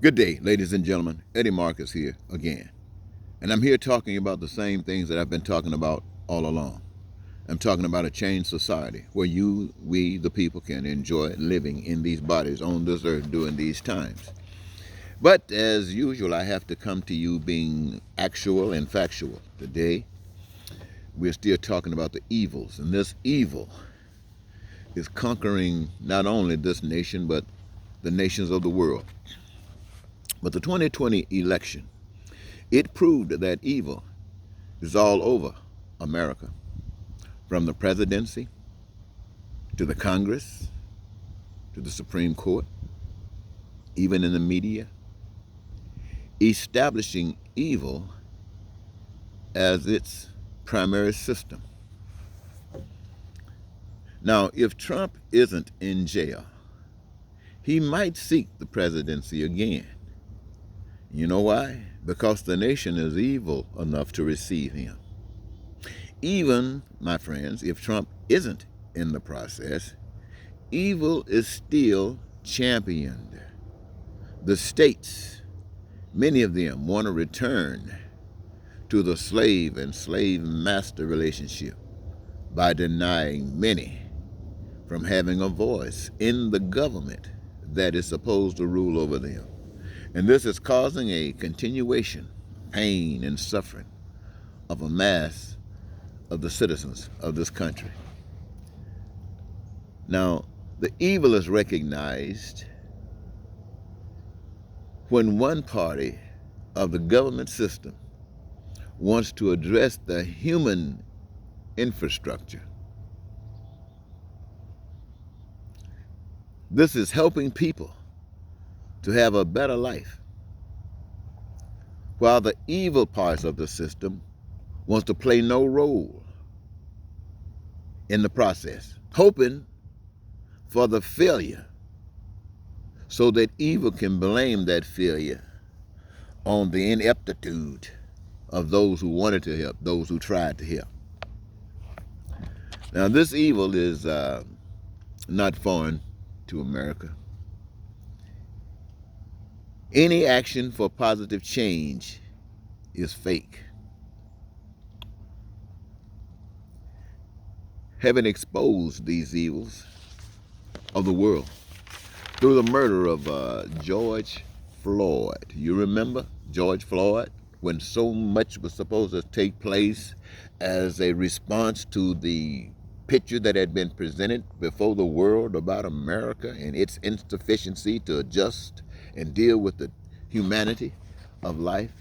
Good day, ladies and gentlemen. Eddie Marcus here again. And I'm here talking about the same things that I've been talking about all along. I'm talking about a changed society where we, the people, can enjoy living in these bodies on this earth during these times. But as usual, I have to come to you being actual and factual. Today, we're still talking about the evils. And this evil is conquering not only this nation, but the nations of the world. But the 2020 election, it proved that evil is all over America, from the presidency to the Congress to the Supreme Court, even in the media, establishing evil as its primary system. Now, if Trump isn't in jail, he might seek the presidency again. You know why? Because the nation is evil enough to receive him. Even, my friends, if Trump isn't in the process, evil is still championed. The states, many of them, want to return to the slave and slave master relationship by denying many from having a voice in the government that is supposed to rule over them. And this is causing a continuation, pain, and suffering of a mass of the citizens of this country. Now, the evil is recognized when one party of the government system wants to address the human infrastructure. This is helping people to have a better life, while the evil parts of the system wants to play no role in the process, hoping for the failure so that evil can blame that failure on the ineptitude of those who wanted to help, those who tried to help. Now, this evil is not foreign to America. Any action for positive change is fake. Having exposed these evils of the world through the murder of George Floyd. You remember George Floyd, when so much was supposed to take place as a response to the picture that had been presented before the world about America and its insufficiency to adjust and deal with the humanity of life.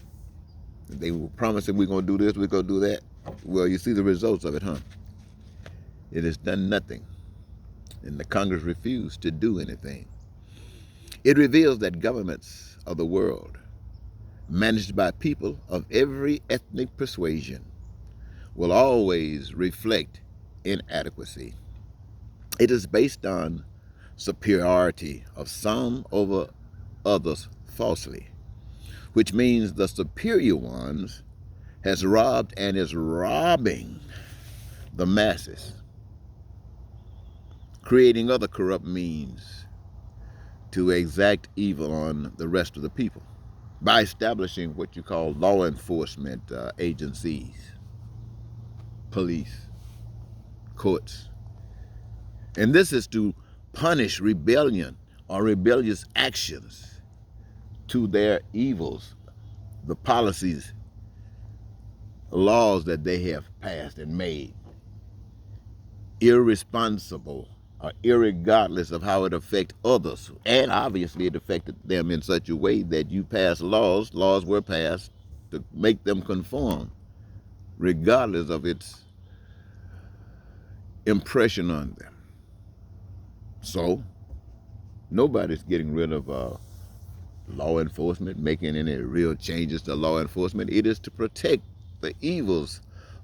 They were promising we're going to do this, we're going to do that. Well, you see the results of it, huh? It has done nothing. And the Congress refused to do anything. It reveals that governments of the world, managed by people of every ethnic persuasion, will always reflect inadequacy. It is based on superiority of some over others falsely, which means the superior ones has robbed and is robbing the masses, creating other corrupt means to exact evil on the rest of the people by establishing what you call law enforcement agencies, police, courts. And this is to punish rebellion or rebellious actions to their evils, the policies, laws that they have passed and made, irresponsible or irregardless of how it affects others. And obviously it affected them in such a way that you pass laws were passed to make them conform, regardless of its impression on them. So, nobody's getting rid of law enforcement, making any real changes to law enforcement. It is to protect the evils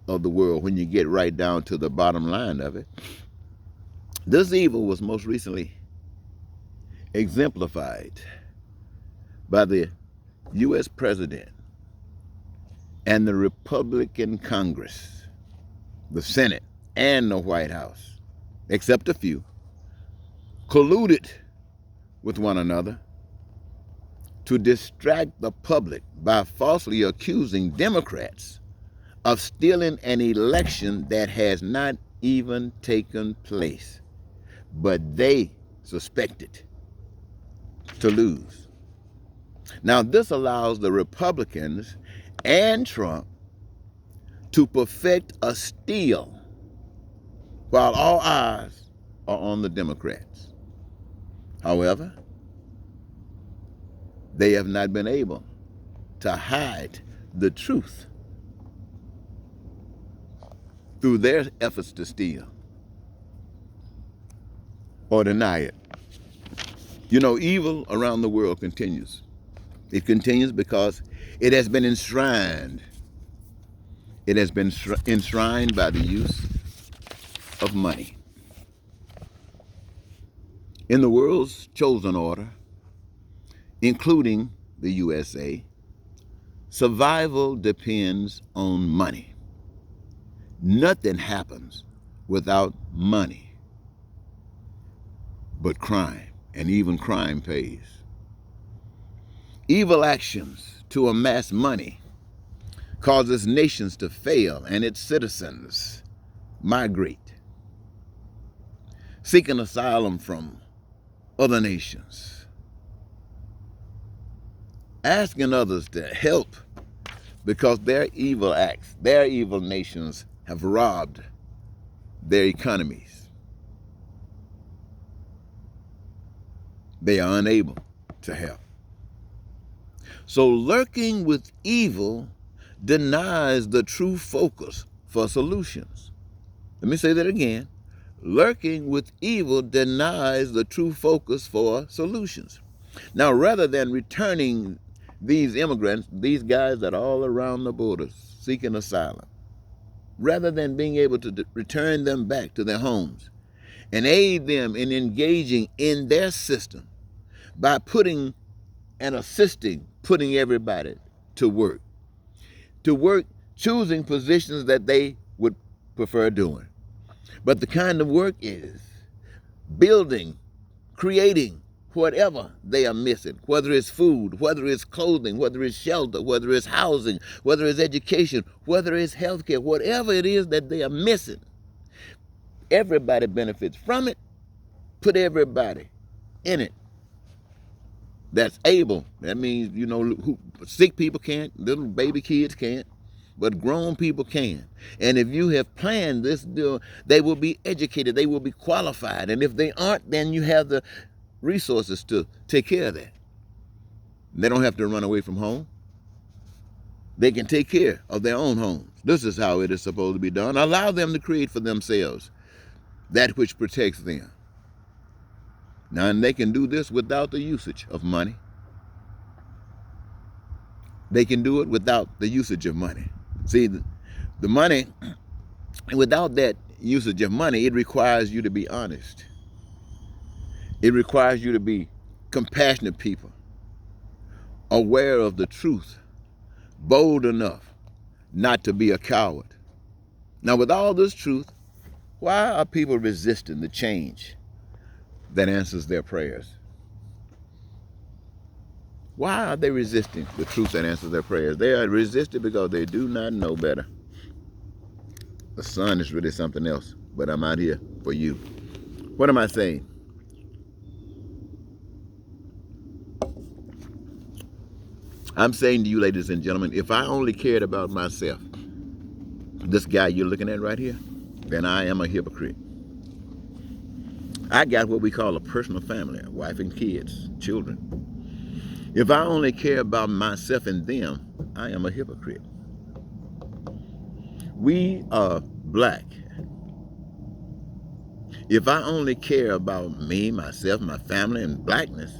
of the world when you get right down to the bottom line of it. This evil was most recently exemplified by the U.S. President and the Republican Congress, the Senate, and the White House, except a few, colluded with one another to distract the public by falsely accusing Democrats of stealing an election that has not even taken place, but they suspect it to lose. Now, this allows the Republicans and Trump to perfect a steal while all eyes are on the Democrats. However, they have not been able to hide the truth through their efforts to steal or deny it. You know, evil around the world continues. It continues because it has been enshrined. It has been enshrined by the use of money. In the world's chosen order, including the USA, survival depends on money. Nothing happens without money but crime, and even crime pays. Evil actions to amass money causes nations to fail and its citizens migrate, seeking asylum from other nations, asking others to help because their evil acts, their evil nations have robbed their economies. They are unable to help. So lurking with evil denies the true focus for solutions. Let me say that again. Lurking with evil denies the true focus for solutions. Now, rather than returning these immigrants, these guys that are all around the borders seeking asylum, rather than being able to return them back to their homes and aid them in engaging in their system by putting and assisting, putting everybody to work, choosing positions that they would prefer doing. But the kind of work is building, creating whatever they are missing, whether it's food, whether it's clothing, whether it's shelter, whether it's housing, whether it's education, whether it's healthcare, whatever it is that they are missing. Everybody benefits from it. Put everybody in it that's able. That means, you know, sick people can't, little baby kids can't, but grown people can. And if you have planned this deal, they will be educated, they will be qualified. And if they aren't, then you have the resources to take care of that. They don't have to run away from home. They can take care of their own homes. This is how it is supposed to be done. Allow them to create for themselves that which protects them. Now, and they can do this without the usage of money. They can do it without the usage of money. See, the money, without that usage of money, it requires you to be honest. It requires you to be compassionate people, aware of the truth, bold enough not to be a coward. Now, with all this truth, why are people resisting the change that answers their prayers? Why are they resisting the truth that answers their prayers? They are resisting because they do not know better. The sun is really something else, but I'm out here for you. What am I saying? I'm saying to you, ladies and gentlemen, if I only cared about myself, this guy you're looking at right here, then I am a hypocrite. I got what we call a personal family, a wife and kids, children. If I only care about myself and them, I am a hypocrite. We are black. If I only care about me, myself, my family, and blackness,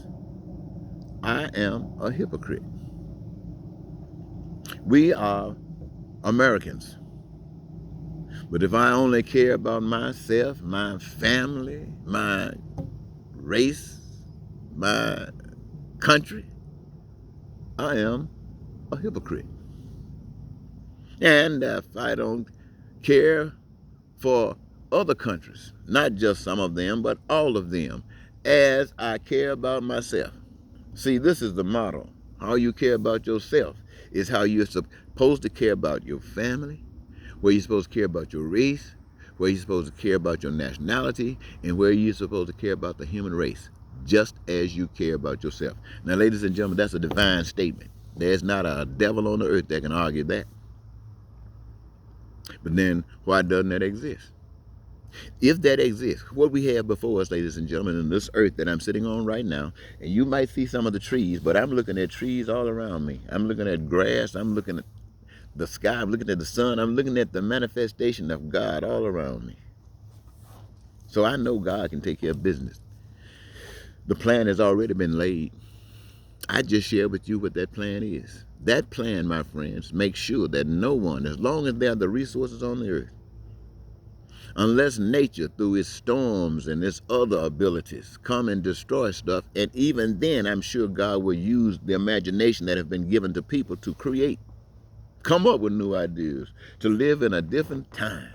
I am a hypocrite. We are Americans. But if I only care about myself, my family, my race, my country, I am a hypocrite. And if I don't care for other countries, not just some of them, but all of them, as I care about myself, See, this is the model. How you care about yourself is how you're supposed to care about your family, where you're supposed to care about your race, where you're supposed to care about your nationality, and where you're supposed to care about the human race, just as you care about yourself. Now, ladies and gentlemen, that's a divine statement. There's not a devil on the earth that can argue that. But then, why doesn't that exist? If that exists, what we have before us, ladies and gentlemen, in this earth that I'm sitting on right now, and you might see some of the trees, but I'm looking at trees all around me. I'm looking at grass. I'm looking at the sky. I'm looking at the sun. I'm looking at the manifestation of God all around me. So I know God can take care of business. The plan has already been laid. I just shared with you what that plan is. That plan, my friends, makes sure that no one, as long as there are the resources on the earth, unless nature, through its storms and its other abilities, come and destroy stuff, and even then, I'm sure God will use the imagination that has been given to people to create, come up with new ideas, to live in a different time,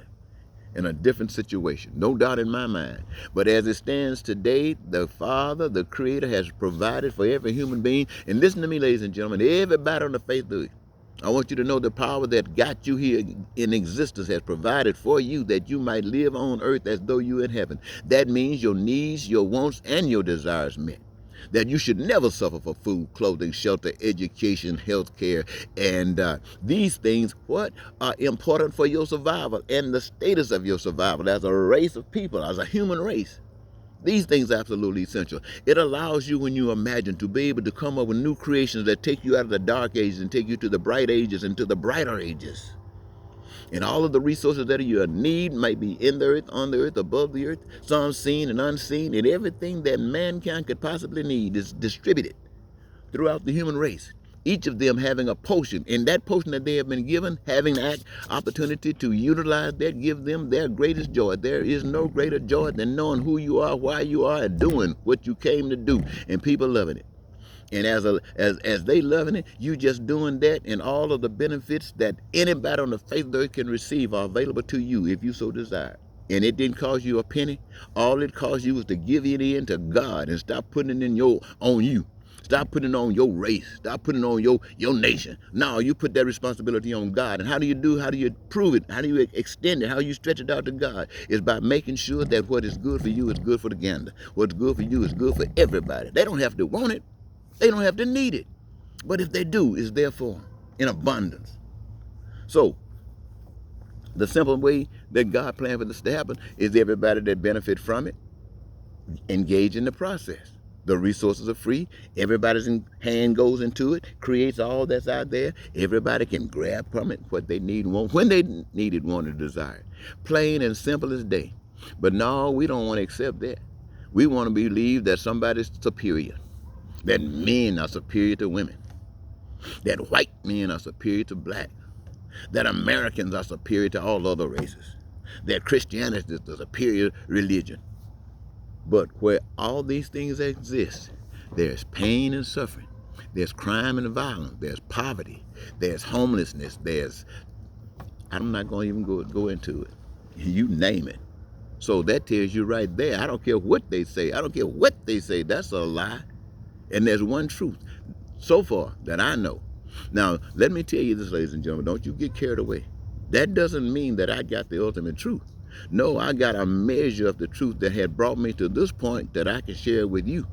in a different situation. No doubt in my mind. But as it stands today, the Father, the Creator, has provided for every human being. And listen to me, ladies and gentlemen, everybody on the face of it, I want you to know the power that got you here in existence has provided for you that you might live on earth as though you in heaven. That means your needs, your wants, and your desires met. That you should never suffer for food, clothing, shelter, education, health care, and these things, what are important for your survival and the status of your survival as a race of people, as a human race. These things are absolutely essential. It allows you, when you imagine, to be able to come up with new creations that take you out of the dark ages and take you to the bright ages and to the brighter ages. And all of the resources that you need might be in the earth, on the earth, above the earth, some seen and unseen, and everything that mankind could possibly need is distributed throughout the human race. Each of them having a potion, and that potion that they have been given, having the opportunity to utilize that, give them their greatest joy. There is no greater joy than knowing who you are, why you are, and doing what you came to do, and people loving it. And as they loving it, you just doing that, and all of the benefits that anybody on the face of the earth can receive are available to you if you so desire. And it didn't cost you a penny. All it cost you was to give it in to God and stop putting it in on you. Stop putting it on your race. Stop putting it on your nation. No, you put that responsibility on God. And how do you prove it? How do you extend it? How you stretch it out to God? Is by making sure that what is good for you is good for the gander. What's good for you is good for everybody. They don't have to want it. They don't have to need it. But if they do, it's there for them in abundance. So, the simple way that God planned for this to happen is everybody that benefit from it engage in the process. The resources are free. Everybody's hand goes into it, creates all that's out there. Everybody can grab from it what they need and want, when they need it, want, and desire. Plain and simple as day. But no, we don't want to accept that. We want to believe that somebody's superior, that men are superior to women, that white men are superior to black, that Americans are superior to all other races, that Christianity is the superior religion. But where all these things exist, there's pain and suffering, there's crime and violence, there's poverty, there's homelessness, I'm not going to even go into it. You name it. So that tells you right there, I don't care what they say. I don't care what they say. That's a lie. And there's one truth so far that I know. Now, let me tell you this, ladies and gentlemen, don't you get carried away. That doesn't mean that I got the ultimate truth. No, I got a measure of the truth that had brought me to this point that I can share with you.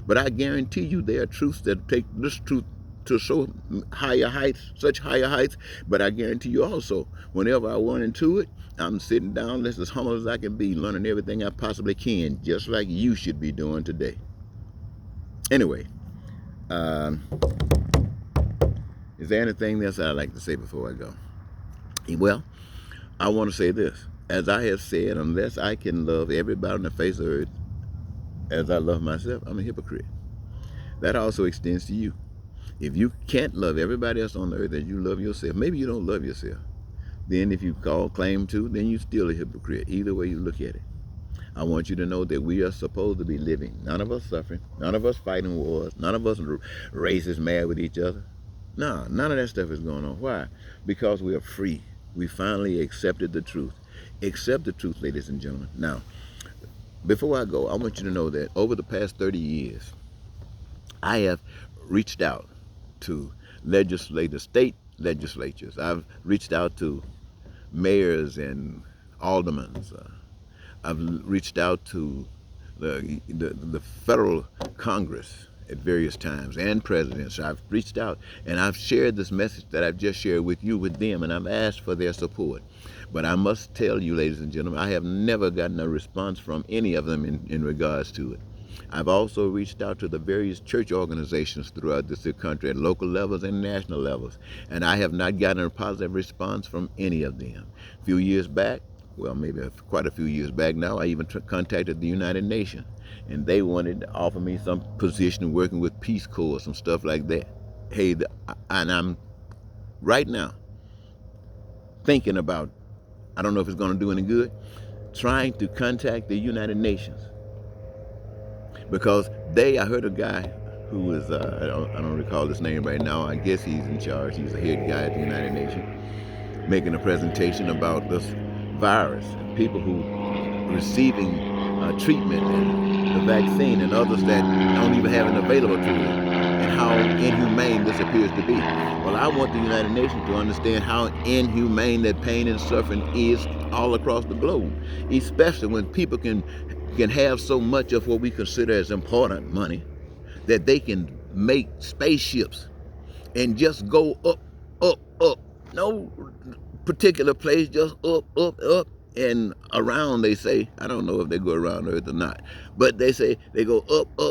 But I guarantee you there are truths that take this truth to so higher heights, such higher heights. But I guarantee you also, whenever I run into it, I'm sitting down, as humble as I can be, learning everything I possibly can, just like you should be doing today. Anyway, is there anything else I'd like to say before I go? Well, I want to say this. As I have said, unless I can love everybody on the face of the earth as I love myself, I'm a hypocrite. That also extends to you. If you can't love everybody else on the earth as you love yourself, maybe you don't love yourself. Then if you claim to, then you're still a hypocrite. Either way you look at it. I want you to know that we are supposed to be living. None of us suffering. None of us fighting wars. None of us races mad with each other. No, none of that stuff is going on. Why? Because we are free. We finally accepted the truth. Accept the truth, ladies and gentlemen. Now, before I go, I want you to know that over the past 30 years, I have reached out to state legislatures. I've reached out to mayors and aldermen. I've reached out to the federal Congress at various times and presidents. I've reached out and I've shared this message that I've just shared with you with them, and I've asked for their support. But I must tell you, ladies and gentlemen, I have never gotten a response from any of them in regards to it. I've also reached out to the various church organizations throughout this country at local levels and national levels, and I have not gotten a positive response from any of them. A few years back, well, maybe quite a few years back now, I even contacted the United Nations, and they wanted to offer me some position working with Peace Corps, some stuff like that. Hey, and I'm right now thinking about, I don't know if it's going to do any good, trying to contact the United Nations. Because I heard a guy who was, I don't recall his name right now, I guess he's in charge, he's the head guy at the United Nations, making a presentation about this virus, and people who are receiving treatment and the vaccine, and others that don't even have it available to them, and how inhumane this appears to be. Well, I want the United Nations to understand how inhumane that pain and suffering is all across the globe, especially when people can have so much of what we consider as important money that they can make spaceships and just go up, up, up. No particular place, just up, up, up, and around, they say. I don't know if they go around Earth or not, but they say they go up, up,